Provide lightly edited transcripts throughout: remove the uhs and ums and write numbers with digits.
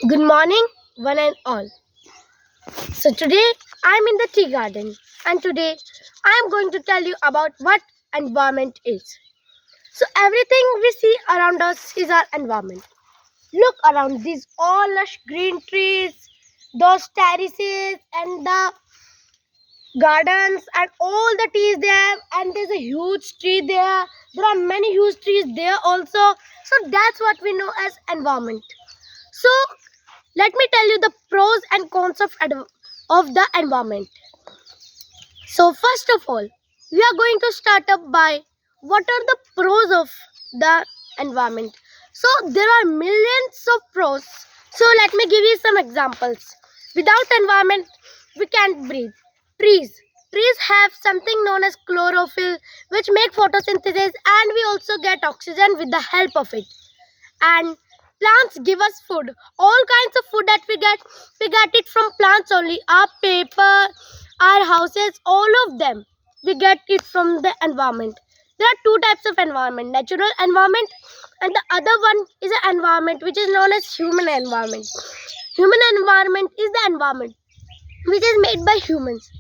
Good morning, one and all. So today I'm in the tea garden, and today I am going to tell you about what environment is. So everything we see around us is our environment. Look around these all lush green trees, those terraces and the gardens and all the trees there, and there's a huge tree there. There are many huge trees there also. So that's what we know as environment. So let me tell you the pros and cons of the environment. So first of all, we are going to start up by what are the pros of the environment. So there are millions of pros. So let me give you some examples. Without environment, we can't breathe. Trees. Trees have something known as chlorophyll, which make photosynthesis, and we also get oxygen with the help of it. And plants give us food, all kinds of food that we get it from plants only. Our paper, our houses, all of them we get it from the environment. There are two types of environment: natural environment, and the other one is an environment which is known as human environment. Human environment is the environment which is made by humans.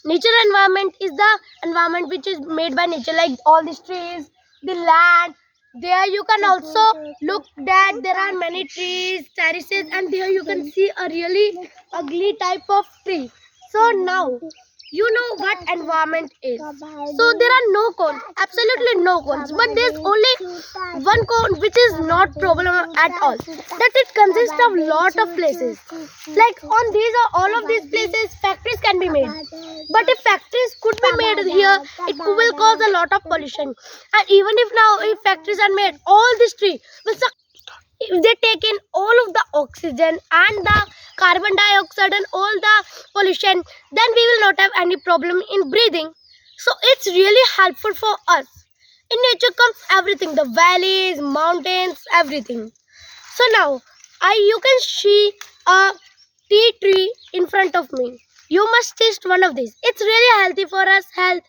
Nature environment is the environment which is made by nature, like all these trees, the land. There you can also look that there are many trees, terraces, and there you can see a really ugly type of tree. So now you know what environment is. So there are no cons, absolutely no cons, but there's only one con which is not problem at all. That it consists of lot of places. Like on these or all of these places, factories can be made. But if factories could be made here, it will cause a lot of pollution. And even if now if factories are made, all this tree will suck. If they take in all of the oxygen and the carbon dioxide and all the pollution, then we will not have any problem in breathing. So it's really helpful for us. In nature comes everything, the valleys, mountains, everything. So now you can see a tea tree in front of me. You must taste one of these. It's really healthy for us health,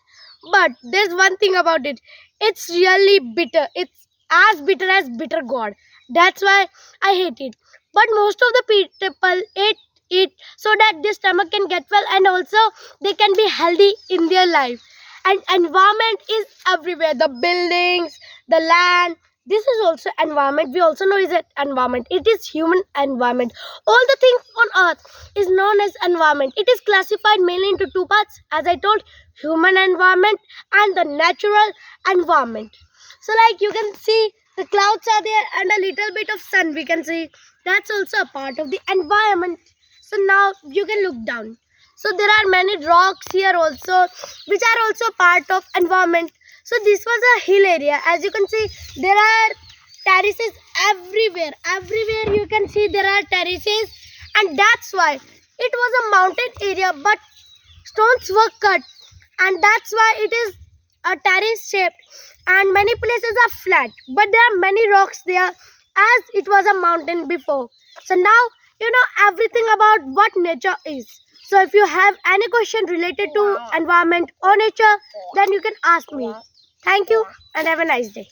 but there's one thing about it. It's really bitter. It's as bitter as bitter god. That's why I hate it. But most of the people eat it so that their stomach can get well, and also they can be healthy in their life. And environment is everywhere. The buildings, the land. This is also environment. We also know is an environment. It is human environment. All the things on earth is known as environment. It is classified mainly into two parts, as I told, human environment and the natural environment. So like you can see the clouds are there and a little bit of sun we can see. That's also a part of the environment. So now you can look down. So there are many rocks here also, which are also part of environment. So this was a hill area. As you can see, there are terraces everywhere. Everywhere you can see there are terraces, and that's why it was a mountain area, but stones were cut, and that's why it is a terrace shaped. And many places are flat, but there are many rocks there, as it was a mountain before. So now you know everything about what nature is. So if you have any question related to environment or nature, then you can ask me. Thank you and have a nice day.